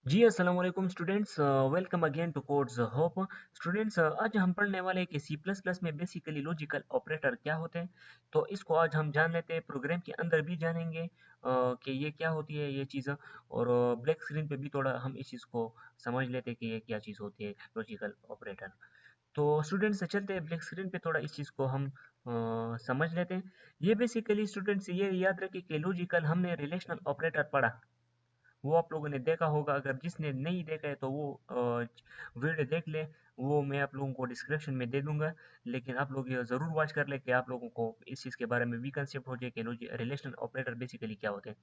जी अस्सलाम वालेकुम students, welcome again to Codes Hope. Students, आज हम पढ़ने वाले हैं कि सी प्लस प्लस में बेसिकली लॉजिकल ऑपरेटर क्या होते हैं। तो इसको आज हम जान लेते हैं, प्रोग्राम के अंदर भी जानेंगे कि ये क्या होती है ये चीज़। और ब्लैक स्क्रीन पे भी थोड़ा हम इस चीज़ को समझ लेते हैं कि ये क्या चीज़ होती है लॉजिकल ऑपरेटर। तो स्टूडेंट्स चलते हैं ब्लैक स्क्रीन पे, थोड़ा इस चीज़ को हम समझ लेते हैं। ये बेसिकली स्टूडेंट्स ये याद रखें कि लॉजिकल हमने रिलेशनल ऑपरेटर पढ़ा, वो आप लोगों ने देखा होगा। अगर जिसने नहीं देखा है तो वो वीडियो देख ले, वो मैं आप लोगों को डिस्क्रिप्शन में दे दूंगा। लेकिन आप लोग ये ज़रूर वॉच कर ले कि आप लोगों को इस चीज़ के बारे में भी कंसेप्ट हो जाए कि रिलेशनल ऑपरेटर बेसिकली क्या होते हैं।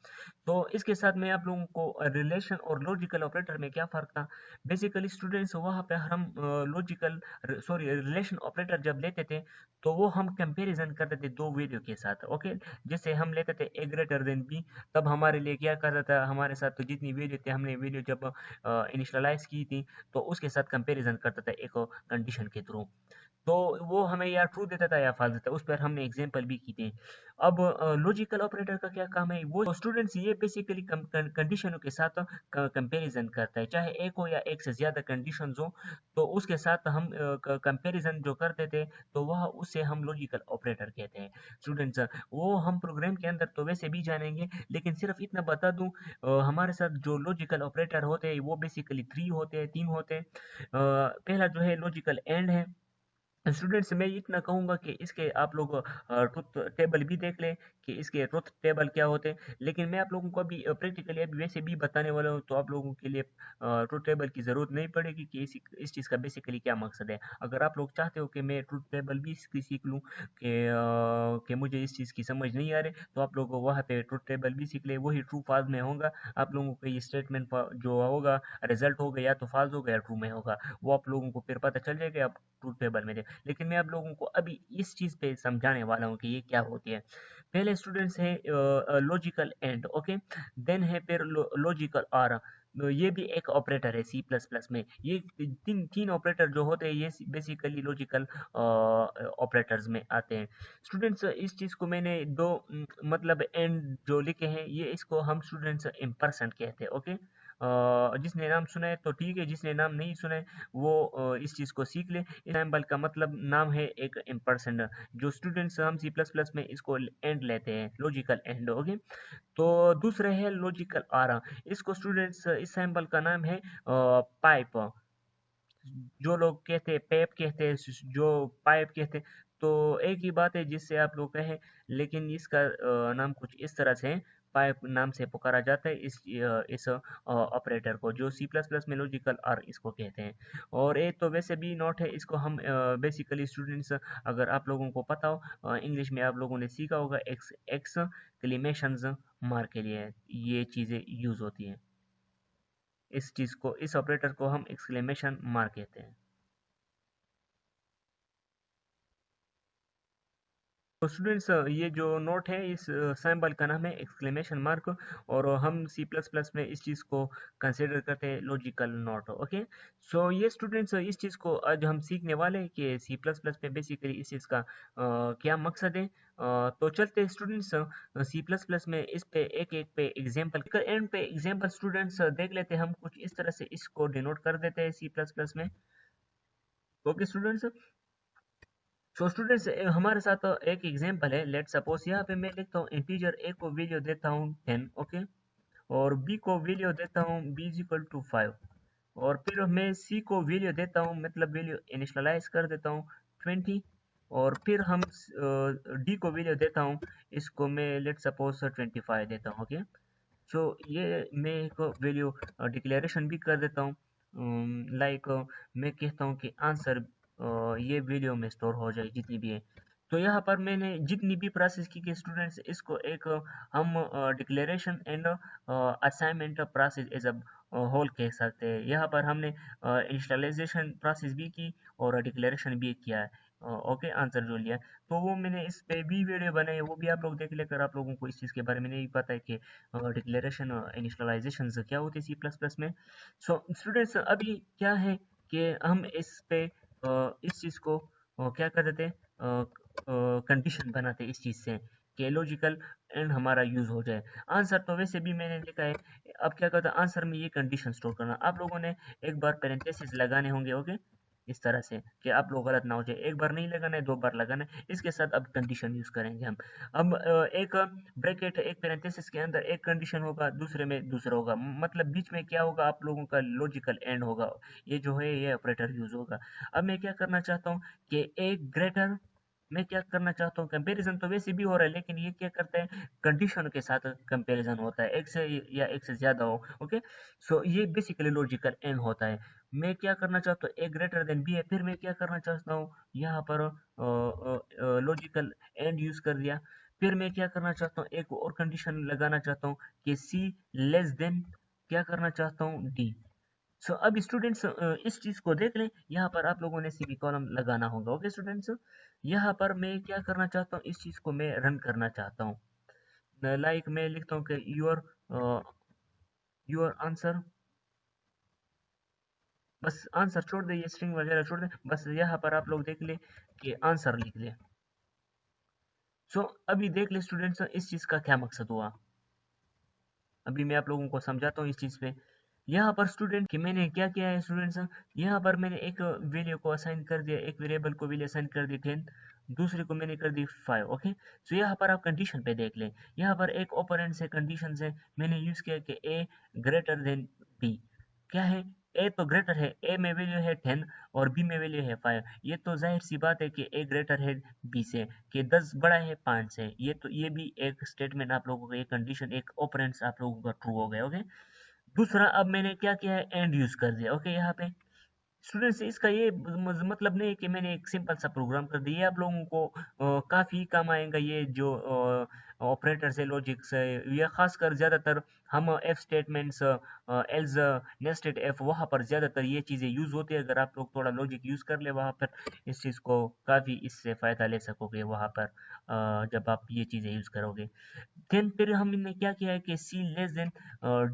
तो इसके साथ मैं आप लोगों को रिलेशन और लॉजिकल ऑपरेटर में क्या फ़र्क था। बेसिकली स्टूडेंट्स वहाँ पे हम लॉजिकल सॉरी रिलेशन ऑपरेटर जब लेते थे तो वो हम कंपैरिजन करते थे दो वैल्यू के साथ। ओके, जैसे हम लेते थे ए ग्रेटर देन बी, तब हमारे लिए क्या करता था, हमारे साथ तो जितनी वैल्यू थी हमने वैल्यू जब इनिशियलाइज की थी तो उसके साथ कंपैरिजन करता था एक कंडीशन के थ्रू। तो वो हमें या ट्रू देता था या फॉल्स देता था, उस पर हमने एग्जांपल भी की थी। अब लॉजिकल ऑपरेटर का क्या काम है, वो स्टूडेंट्स ये बेसिकली कंडीशनों के साथ कंपैरिजन करता है, चाहे एक हो या एक से ज्यादा कंडीशंस हो, तो उसके साथ हम कंपैरिजन जो करते थे तो वह उसे हम लॉजिकल ऑपरेटर कहते हैं स्टूडेंट्स। वो हम प्रोग्राम के अंदर तो वैसे भी जानेंगे, लेकिन सिर्फ इतना बता दूं, हमारे साथ जो लॉजिकल ऑपरेटर होते हैं वो बेसिकली थ्री होते हैं, तीन होते हैं। पहला जो है लॉजिकल एंड है। स्टूडेंट्स मैं इतना कहूँगा कि इसके आप लोग ट्रुथ टेबल भी देख लें कि इसके ट्रुथ टेबल क्या होते हैं। लेकिन मैं आप लोगों को अभी प्रैक्टिकली अभी वैसे भी बताने वाला हूँ, तो आप लोगों के लिए ट्रुथ टेबल की ज़रूरत नहीं पड़ेगी कि इस चीज़ का बेसिकली क्या मकसद है। अगर आप लोग चाहते हो कि मैं ट्रुथ टेबल भी सीख लूँ कि मुझे इस चीज़ की समझ नहीं आ रही, तो आप लोग वहाँ पे ट्रुथ टेबल भी सीख ले, वही ट्रू फॉल्स में होगा। आप लोगों को ये स्टेटमेंट जो होगा, रिजल्ट होगा या तो फॉल्स होगा या ट्रू में होगा, वो आप लोगों को फिर पता चल जाएगा आप ट्रूथ टेबल में। लेकिन मैं आप लोगों को अभी इस चीज़ पे समझाने वाला हूँ कि ये क्या होती है। पहले स्टूडेंट्स है लॉजिकल एंड। ओके, देन है फिर लॉजिकल आर। ये भी एक ऑपरेटर है सी प्लस प्लस में। ये तीन तीन ऑपरेटर जो होते हैं ये बेसिकली लॉजिकल ऑपरेटर्स में आते हैं स्टूडेंट्स। इस चीज़ को मैंने दो मतलब एंड जो लिखे हैं, ये इसको हम स्टूडेंट्स इम्पर्सन कहते हैं। ओके, जिसने नाम सुना है तो ठीक है, जिसने नाम नहीं सुना है वो इस चीज़ को सीख ले। एग्जाम्पल का मतलब नाम है एक इम्पर्सन, जो स्टूडेंट्स हम सी प्लस प्लस में इसको एंड लेते हैं, लॉजिकल एंड। ओके, तो दूसरा है लॉजिकल आरा। इसको स्टूडेंट्स इस सैम्पल का नाम है पाइप। जो लोग कहते हैं पेप कहते हैं, जो पाइप कहते हैं, तो एक ही बात है जिससे आप लोग कहें, लेकिन इसका नाम कुछ इस तरह से है। पाइप नाम से पुकारा जाता है इस ऑपरेटर को, जो सी प्लस प्लस में लॉजिकल आर इसको कहते हैं। और एक तो वैसे भी नोट है, इसको हम बेसिकली स्टूडेंट्स, अगर आप लोगों को पता हो इंग्लिश में आप लोगों ने सीखा होगा, एक्स एक्सक्लेमेशन मार्क के लिए ये चीज़ें यूज होती हैं। इस चीज़ को, इस ऑपरेटर को हम एक्सक्लेमेशन मार्क कहते हैं। तो स्टूडेंट्स ये जो नोट है, इस सिंबल का नाम है एक्सक्लेमेशन मार्क। और हम सी प्लस प्लस में इस चीज़ को कंसिडर करते हैं लॉजिकल नोट। ओके, सो ये स्टूडेंट्स इस चीज़ को आज हम सीखने वाले हैं कि सी प्लस प्लस में बेसिकली इस चीज़ का क्या मकसद है। तो चलते हैं स्टूडेंट्स सी प्लस प्लस में इस पे एक एक पे एग्जाम्पल एंड पे एग्जाम्पल स्टूडेंट्स देख लेते हैं। हम कुछ इस तरह से इसको डिनोट कर देते हैं सी प्लस प्लस में। ओके स्टूडेंट्स, सो स्टूडेंट्स हमारे साथ एक एग्जांपल है। लेट सपोज यहाँ पे मैं लिखता हूँ इंटीजर ए को वैल्यू देता हूँ 10। ओके, और बी को वैल्यू देता हूँ बी इज इक्वल टू 5। और फिर मैं सी को वैल्यू देता हूँ, मतलब वैल्यू इनिशियलाइज कर देता हूँ 20। और फिर हम डी को वैल्यू देता हूँ, इसको मैं लेट सपोज 25 देता हूँ। ओके, सो ये मैं एक वैल्यू डिक्लेरेशन भी कर देता हूँ, लाइक मैं कहता हूँ कि आंसर ये वीडियो में स्टोर हो जाए जितनी भी है। तो यहाँ पर मैंने जितनी भी प्रोसेस की कि स्टूडेंट्स इसको एक हम declaration and assignment process as a whole कह सकते हैं। यहाँ पर हमने इंस्टॉलेशन प्रोसेस भी की और डिक्लेरेशन भी किया है। ओके, आंसर जो लिया, तो वो मैंने इस पे भी वीडियो बनाई है, वो भी आप लोग देख लेकर। आप लोगों को इस चीज़ के बारे में नहीं पता है कि डिक्लेरेशन इनिशियलाइजेशन क्या होती है सी प्लस प्लस में। सो स्टूडेंट्स अभी क्या है कि हम इस पे इस चीज़ को क्या कर देते हैं, कंडीशन बनाते हैं इस चीज़ से कि लॉजिकल एंड हमारा यूज़ हो जाए। आंसर तो वैसे भी मैंने लिखा है, अब क्या करता है, आंसर में ये कंडीशन स्टोर करना। आप लोगों ने एक बार पेरेंथेसिस लगाने होंगे, ओके, इस तरह से कि आप लोग गलत ना हो जाए। एक बार नहीं लगाना है, दो बार लगाना है। इसके साथ अब कंडीशन यूज करेंगे हम। अब एक ब्रैकेट, एक पेरेंथेसिस के अंदर एक कंडीशन होगा, दूसरे में दूसरा होगा, मतलब बीच में क्या होगा, आप लोगों का लॉजिकल एंड होगा। ये जो है ये ऑपरेटर यूज होगा। अब मैं क्या करना चाहता हूँ कि एक ग्रेटर, मैं क्या करना चाहता हूँ, कंपैरिजन तो वैसे भी हो रहा है, लेकिन ये क्या करता है, कंडीशन के साथ कंपैरिजन होता है, एक से या एक से ज्यादा हो, ओके। सो ये बेसिकली लॉजिकल एंड होता है। मैं क्या करना चाहता हूँ, ए ग्रेटर देन बी है, फिर मैं क्या करना चाहता हूँ, यहाँ पर लॉजिकल एंड यूज कर दिया। फिर मैं क्या करना चाहता हूँ, एक और कंडीशन लगाना चाहता हूँ कि सी लेस देन, क्या करना चाहता हूँ, डी। सो अब स्टूडेंट्स इस चीज को देख लें, यहाँ पर आप लोगों ने सीवी कॉलम लगाना होगा, ओके स्टूडेंट्स। यहाँ पर मैं क्या करना चाहता हूँ, इस चीज को मैं रन करना चाहता हूँ। लाइक मैं लिखता हूँ कि योर आंसर, बस आंसर छोड़ दे, ये स्ट्रिंग वगैरह छोड़ दे, बस यहाँ पर आप लोग देख ले कि आंसर लिख ले। सो अभी देख ले स्टूडेंट्स, इस चीज का क्या मकसद हुआ, अभी मैं आप लोगों को समझाता हूँ इस चीज पे। यहाँ पर स्टूडेंट कि मैंने क्या किया है स्टूडेंट्स, यहाँ पर मैंने एक वैल्यू को असाइन कर दिया, एक वेरिएबल को वैल्यू असाइन कर दी 10, दूसरे को मैंने कर दी 5, ओके। सो यहाँ पर आप कंडीशन पे देख लें, यहाँ पर एक ऑपरेंड से कंडीशन से मैंने यूज किया कि ए ग्रेटर देन बी। क्या है, ए तो ग्रेटर है, ए में वैल्यू है 10 और बी में वैल्यू है 5। ये तो जाहिर सी बात है कि ए ग्रेटर है बी से, कि 10 बड़ा है 5 से। ये तो ये भी एक स्टेटमेंट आप लोगों का, एक कंडीशन, एक ऑपरेंड्स आप लोगों का ट्रू हो गया, ओके। दूसरा, अब मैंने क्या किया है, एंड यूज कर दिया, ओके। यहाँ पे स्टूडेंट्स इसका ये मतलब नहीं है कि मैंने एक सिंपल सा प्रोग्राम कर दिया, आप लोगों को काफी काम आएगा ये जो ऑपरेटर्स है, लॉजिक्स है, ये खासकर ज्यादातर हम F statements, else, nested F, वहां पर ज्यादातर ये चीजें यूज होती है। अगर आप लोग थोड़ा लॉजिक यूज कर ले वहां पर, इस चीज को काफी इससे फायदा ले सकोगे वहां पर, जब आप ये चीजें यूज करोगे। देन फिर हमने क्या किया है कि सी लेस देन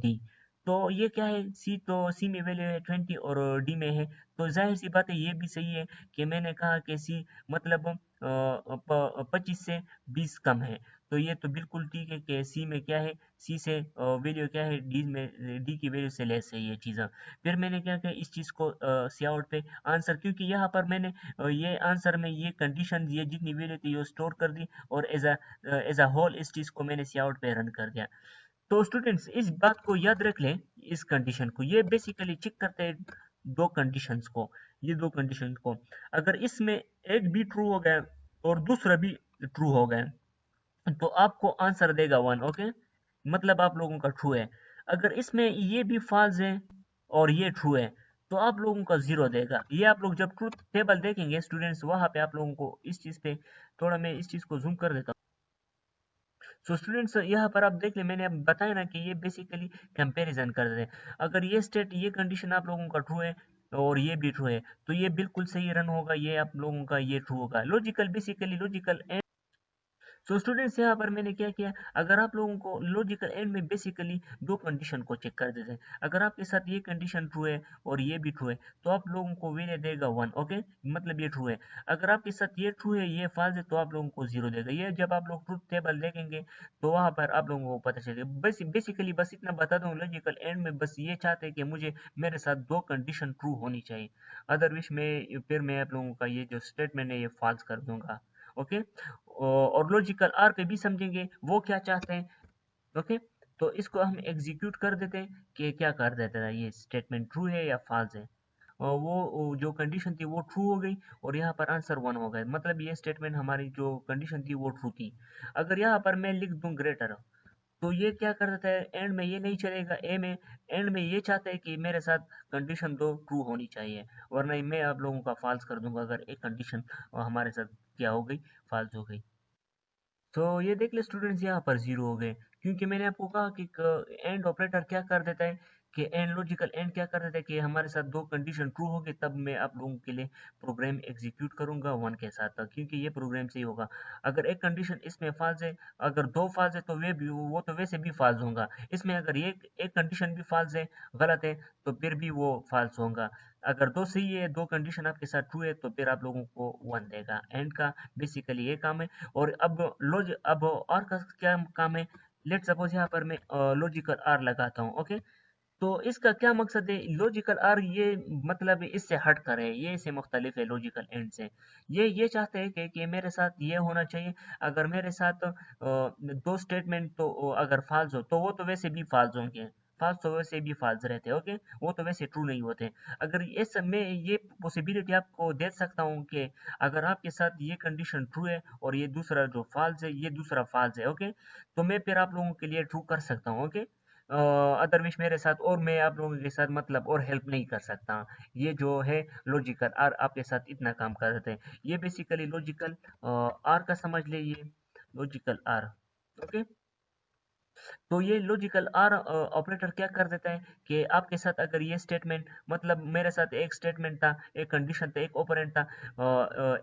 डी। तो ये क्या है, सी तो सी में वैल्यू है 20 और डी में है, तो जाहिर सी बात है ये भी सही है कि मैंने कहा कि सी मतलब 25 से 20 कम है। तो ये तो बिल्कुल ठीक है कि सी में क्या है, सी से वैल्यू क्या है, डी में, डी की वैल्यू से लेस है ये चीज़। फिर मैंने क्या किया, इस चीज़ को सी आउट पे आंसर, क्योंकि यहाँ पर मैंने ये आंसर में ये कंडीशन, ये जितनी वैल्यू थी वो स्टोर कर दी, और एज अ होल इस चीज़ को मैंने सी आउट पे रन कर दिया। तो स्टूडेंट्स इस बात को याद रख लें, इस कंडीशन को, ये बेसिकली चेक करते हैं दो कंडीशंस को, ये दो कंडीशन को। अगर इसमें एक भी ट्रू हो गया और दूसरा भी ट्रू हो गया, तो आपको आंसर देगा 1, ओके, मतलब आप लोगों का ट्रू है। अगर इसमें ये भी फॉल्स है और ये ट्रू है, तो आप लोगों का 0 देगा। ये आप लोग जब ट्रूथ टेबल देखेंगे स्टूडेंट्स, वहां पे आप लोगों को इस चीज पे, थोड़ा मैं इस चीज को जूम कर देता हूँ। सो स्टूडेंट्स यहाँ पर आप देख ले, मैंने अब बताया ना कि ये बेसिकली कंपैरिजन कर रहे हैं। अगर ये स्टेट, ये कंडीशन आप लोगों का ट्रू है और ये भी ट्रू है, तो ये बिल्कुल सही रन होगा, ये आप लोगों का ये ट्रू होगा। Logical, basically logical. So students यहाँ पर मैंने क्या किया, अगर आप लोगों को लॉजिकल एंड में बेसिकली दो कंडीशन को चेक कर देते हैं। अगर आपके साथ ये कंडीशन ट्रू है और ये भी ट्रू है, तो आप लोगों को वैल्यू देगा 1, ओके, मतलब ये ट्रू है। अगर आपके साथ ये ट्रू है, ये फॉल्स है, तो आप लोगों को 0 देगा। ये जब आप लोग ट्रूथ टेबल देखेंगे तो वहां पर आप लोगों को पता चलेगा। बस बेसिकली बस इतना बता दूं, लॉजिकल एंड में बस ये चाहते हैं कि मुझे, मेरे साथ दो कंडीशन ट्रू होनी चाहिए, अदरवाइज में फिर मैं आप लोगों का ये जो स्टेटमेंट है ये फॉल्स कर दूंगा, ओके। और लॉजिकल आर पे भी समझेंगे वो क्या चाहते हैं, ओके। तो इसको हम एग्जीक्यूट कर देते हैं कि क्या कर देता है, ये स्टेटमेंट ट्रू है या फॉल्स है। और वो जो कंडीशन थी वो ट्रू हो गई, और यहाँ पर आंसर 1 हो गया, मतलब ये स्टेटमेंट, हमारी जो कंडीशन थी वो ट्रू थी। अगर यहाँ पर मैं लिख दूं ग्रेटर, तो ये क्या कर देता है, एंड में ये नहीं चलेगा, ए में, एंड में ये चाहता है कि मेरे साथ कंडीशन दो ट्रू होनी चाहिए, वरना मैं आप लोगों का फॉल्स कर दूंगा अगर एक कंडीशन हमारे साथ क्या हो गई, फॉल्स हो गई। तो ये देख ले स्टूडेंट्स, यहाँ पर 0 हो गए, क्योंकि मैंने आपको कहा कि एंड ऑपरेटर क्या कर देता है, कि एंड, लॉजिकल एंड क्या कर देता है कि हमारे साथ दो कंडीशन ट्रू हो गई, तब मैं आप लोगों के लिए प्रोग्राम एग्जीक्यूट करूंगा 1 के साथ, क्योंकि ये प्रोग्राम से ही होगा। अगर एक कंडीशन इसमें फॉल्स है, अगर दो फॉल्स है, तो वे भी, वो तो वैसे भी फॉल्स होगा। इसमें अगर एक एक कंडीशन भी फॉल्स है, गलत है, तो फिर भी वो फॉल्स होगा। अगर दो सही है, दो कंडीशन आपके साथ ट्रू है, तो फिर आप लोगों को 1 देगा। एंड का बेसिकली ये काम है। और अब और का क्या काम है, लेट सपोज यहाँ पर मैं लॉजिकल आर लगाता हूँ। ओके, तो इसका क्या मकसद है? लॉजिकल आर ये मतलब इससे हट कर है, ये इससे मुख्तलिफ है लॉजिकल एंड से। ये चाहते हैं कि मेरे साथ ये होना चाहिए। अगर मेरे साथ दो स्टेटमेंट तो अगर फाल्स हो तो वो तो वैसे भी फाल्स होंगे, फाल्स तो वैसे भी फाल्स रहते हैं। ओके, वो तो वैसे ट्रू नहीं होते। अगर इस मैं ये पॉसिबिलिटी आपको दे सकता हूँ कि अगर आपके साथ ये कंडीशन ट्रू है और ये दूसरा जो फाल्स है ये दूसरा फाल्स है। ओके, तो मैं फिर आप लोगों के लिए ट्रू कर सकता हूँ। ओके, अदरवाइज मेरे साथ और मैं आप लोगों के साथ मतलब और हेल्प नहीं कर सकता। ये जो है लॉजिकल आर आपके साथ इतना काम कर देते हैं। ये बेसिकली लॉजिकल आर का समझ ले, ये लॉजिकल आर। ओके, तो ये लॉजिकल आर ऑपरेटर क्या कर देता है कि आपके साथ अगर ये स्टेटमेंट मतलब मेरे साथ एक स्टेटमेंट था, एक कंडीशन था, एक ऑपरेंड था,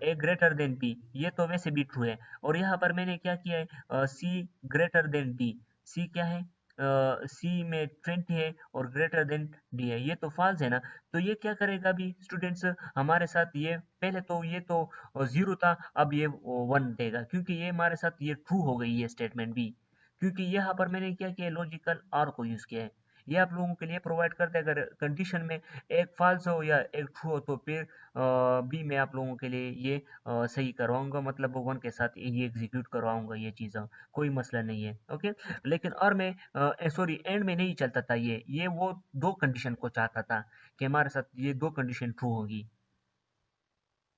ए ग्रेटर देन बी, ये तो वैसे भी ट्रू है। और यहाँ पर मैंने क्या किया है, सी ग्रेटर देन डी। सी क्या है? सी में 20 है और ग्रेटर देन डी है, ये तो फॉल्स है ना। तो ये क्या करेगा अभी स्टूडेंट्स हमारे साथ? ये पहले तो ये तो जीरो था, अब ये वन देगा क्योंकि ये हमारे साथ ये ट्रू हो गई है स्टेटमेंट बी। क्योंकि यहाँ पर मैंने क्या किया, लॉजिकल आर को यूज किया है। ये आप लोगों के लिए प्रोवाइड करते हैं अगर कंडीशन में एक फॉल्स हो या एक ट्रू हो तो फिर बी में आप लोगों के लिए ये सही करवाऊंगा, मतलब वन के साथ ये एग्जीक्यूट करवाऊंगा ये चीज़, कोई मसला नहीं है। ओके, लेकिन और में सॉरी एंड में नहीं चलता था, ये वो दो कंडीशन को चाहता था कि हमारे साथ ये दो कंडीशन ट्रू होगी।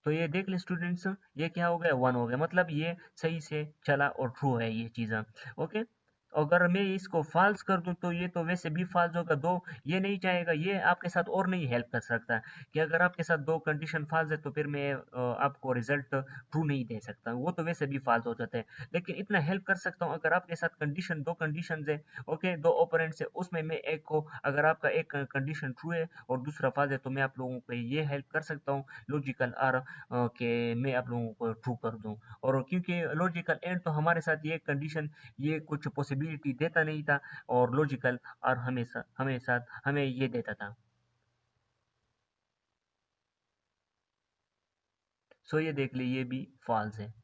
तो ये देख ले स्टूडेंट्स, ये क्या हो गया, वन हो गया, मतलब ये सही से चला और ट्रू है ये चीज़। ओके, अगर मैं इसको फॉल्स कर दूं तो ये तो वैसे भी फॉल्स होगा, दो ये नहीं चाहेगा, ये आपके साथ और नहीं हेल्प कर सकता कि अगर आपके साथ दो कंडीशन फॉल्स है तो फिर मैं आपको रिजल्ट ट्रू नहीं दे सकता, वो तो वैसे भी फॉल्स हो जाता है। लेकिन इतना हेल्प कर सकता हूँ, अगर आपके साथ कंडीशन दो कंडीशन है, ओके, दो ओपोनेंट्स है, उसमें मैं एक को अगर आपका एक कंडीशन ट्रू है और दूसरा फॉल्स है तो मैं आप लोगों को ये हेल्प कर सकता हूँ लॉजिकल आर कि मैं आप लोगों को ट्रू कर दूं। और क्योंकि लॉजिकल एंड तो हमारे साथ ये कंडीशन ये कुछ पॉसिबिलिटी देता नहीं था और लॉजिकल और हमेशा हमेशा हमें ये देता था। सो ये देख ली, ये भी फॉल्स है।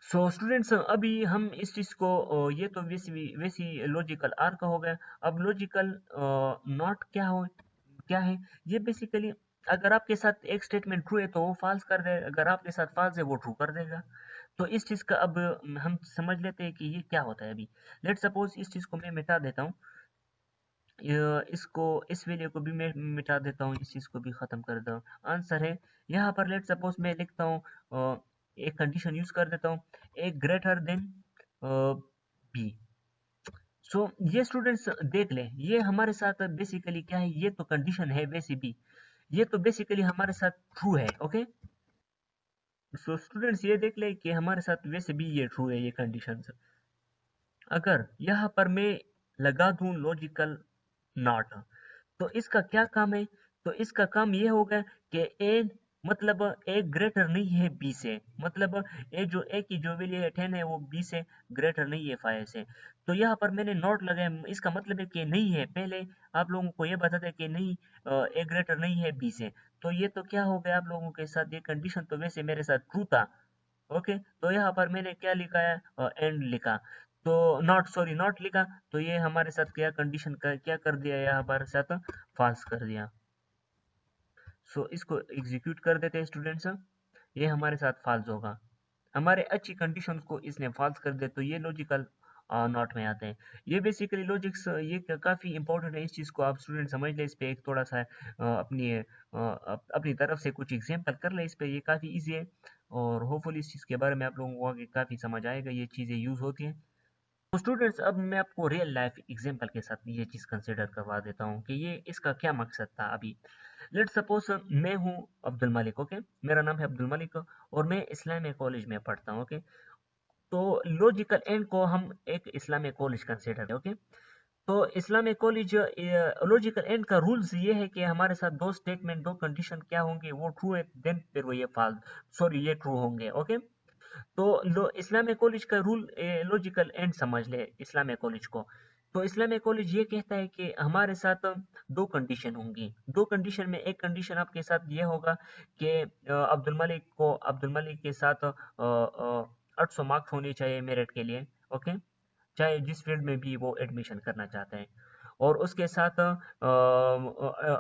सो स्टूडेंट्स अभी हम इस चीज को ये तो वैसी वैसी लॉजिकल आर का हो गया। अब लॉजिकल नॉट क्या हो, क्या है? ये बेसिकली अगर आपके साथ एक स्टेटमेंट ट्रू है तो वो फॉल्स कर देगा, अगर आपके साथ फॉल्स है वो ट्रू कर देगा। तो इस चीज का अब हम समझ लेते हैं कि ये क्या होता है अभी। लेट सपोज इस चीज को मैं मिटा देता हूँ, इसको इस वैल्यू को भी मैं मिटा देता हूँ, इस चीज को भी खत्म कर देता हूँ। आंसर है यहाँ पर लेट सपोज मैं लिखता हूँ एक कंडीशन यूज कर देता हूँ, ए ग्रेटर देन बी। सो ये स्टूडेंट्स देख ले, ये हमारे साथ बेसिकली क्या है, ये तो कंडीशन है वैसे भी, ये तो बेसिकली हमारे साथ ट्रू है। ओके, सो स्टूडेंट्स ये देख ले कि हमारे साथ वैसे भी ये ट्रू है ये कंडीशन। अगर यहाँ पर मैं लगा दूं लॉजिकल नॉट तो इसका क्या काम है? तो इसका काम ये होगा कि ए मतलब ए ग्रेटर नहीं है बी से, मतलब ए जो ए की जो वैल्यू है 10 है वो बी से ग्रेटर नहीं है 5 से। तो यहाँ पर मैंने नॉट लगाया, इसका मतलब है कि नहीं है, पहले आप लोगों को ये बताता है कि नहीं ए ग्रेटर नहीं है बी से। तो ये तो क्या हो गया आप लोगों के साथ, ये कंडीशन तो वैसे मेरे साथ ट्रू था। ओके, तो यहाँ पर मैंने क्या लिखा है, एंड लिखा, तो नॉट सॉरी नॉट लिखा, तो ये हमारे साथ क्या कंडीशन का क्या कर दिया, यहाँ पर साथ फॉल्स कर दिया। सो इसको एग्जीक्यूट कर देते हैं स्टूडेंट्स, ये हमारे साथ फॉल्स होगा, हमारे अच्छी कंडीशंस को इसने फॉल्स कर दिया, तो ये लॉजिकल नॉट में आते हैं। ये बेसिकली लॉजिक्स ये काफ़ी इंपॉर्टेंट है, इस चीज़ को आप स्टूडेंट समझ ले, इस पे एक थोड़ा सा अपनी तरफ से कुछ एग्जाम्पल कर ले इस पे, ये काफ़ी इजी है और होपफुली इस चीज़ के बारे में आप लोगों को आगे काफ़ी समझ आएगा, ये चीज़ें यूज़ होती हैं। तो स्टूडेंट्स अब मैं आपको रियल लाइफ एग्जांपल के साथ ये चीज़ कंसिडर करवा देता हूँ कि ये इसका क्या मकसद था अभी। लेट्स सपोज मैं हूँ अब्दुल मलिक। ओके, मेरा नाम है अब्दुल मलिक और मैं इस्लामिक कॉलेज में पढ़ता हूँ। ओके, तो लॉजिकल एंड को हम एक इस्लामिक कॉलेज कंसिडर करें। ओके, तो इस्लामिक कॉलेज लॉजिकल एंड का रूल्स ये है कि हमारे साथ दो स्टेटमेंट दो कंडीशन क्या होंगे, वो ट्रू है देन फिर वो ये फॉल्स सॉरी ये ट्रू होंगे। ओके, तो इस्लामिक कॉलेज का रूल लॉजिकल एंड समझ ले इस्लामिक कॉलेज को। तो इस्लामिक कॉलेज ये कहता है कि हमारे साथ दो कंडीशन होंगी, दो कंडीशन में एक कंडीशन आपके साथ ये होगा कि अब्दुल मलिक के साथ 800 मार्क्स होने चाहिए मेरिट के लिए। ओके, चाहे जिस फील्ड में भी वो एडमिशन करना चाहते हैं। और उसके साथ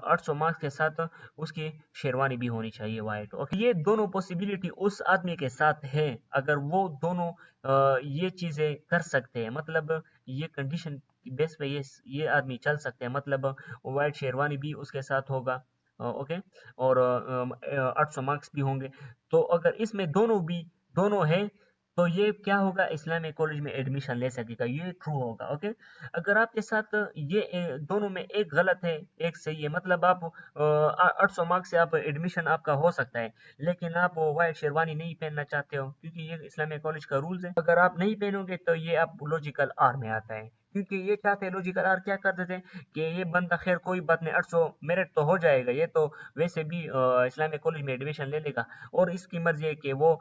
800 मार्क्स के साथ उसकी शेरवानी भी होनी चाहिए वाइट। ओके, ये दोनों पॉसिबिलिटी उस आदमी के साथ है अगर वो दोनों ये चीज़ें कर सकते हैं, मतलब ये कंडीशन बेस पे ये आदमी चल सकते हैं, मतलब वाइट शेरवानी भी उसके साथ होगा। ओके, और 800 मार्क्स भी होंगे। तो अगर इसमें दोनों है तो ये क्या होगा, इस्लामिक कॉलेज में एडमिशन ले सकेगा, ये ट्रू होगा। ओके, अगर आपके साथ ये दोनों में एक गलत है एक सही है, मतलब आप 800 मार्क्स से आप एडमिशन आपका हो सकता है, लेकिन आप वो वाइट शेरवानी नहीं पहनना चाहते हो क्योंकि ये इस्लामिक कॉलेज का रूल्स है, अगर आप नहीं पहनोगे तो ये आप लॉजिकल आर में आता है। क्योंकि ये चाहते हैं, लॉजिकल आर क्या करते थे कि ये बंदा खैर कोई बात नहीं, 800 मेरिट तो हो जाएगा, ये तो वैसे भी इस्लामिक कॉलेज में एडमिशन ले लेगा, और इसकी मर्जी है कि वो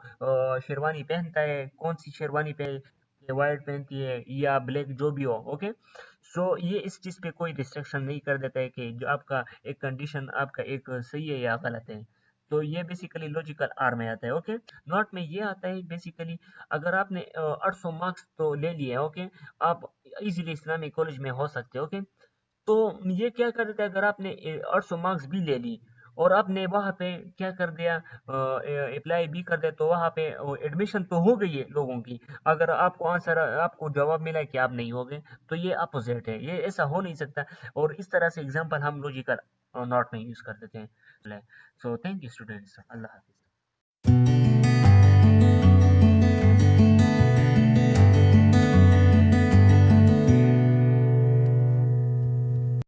शेरवानी पहनता है, कौन सी शेरवानी पहने, वाइट पहनती है या ब्लैक, जो भी हो। ओके, सो ये इस चीज़ पे कोई रिस्ट्रिक्शन नहीं कर देता है कि जो आपका एक कंडीशन आपका एक सही है या गलत है। तो ये बेसिकली लॉजिकल आर में आता है। ओके, नॉट में ये आता है बेसिकली, अगर आपने 800 मार्क्स तो ले लिए, ओके, आप इजीली इस्लामिक कॉलेज में हो सकते हो। ओके, तो ये क्या कर देता है, अगर आपने 800 मार्क्स भी ले ली और आपने वहाँ पे क्या कर दिया, अप्लाई भी कर दिया, तो वहाँ पे एडमिशन तो हो गई है लोगों की, अगर आपको आंसर आपको जवाब मिला है कि आप नहीं हो गए, तो ये अपोजिट है, ये ऐसा हो नहीं सकता। और इस तरह से एग्जाम्पल हम लॉजिकल नॉट में यूज कर देते हैं। So thank you students, Allah Hafiz.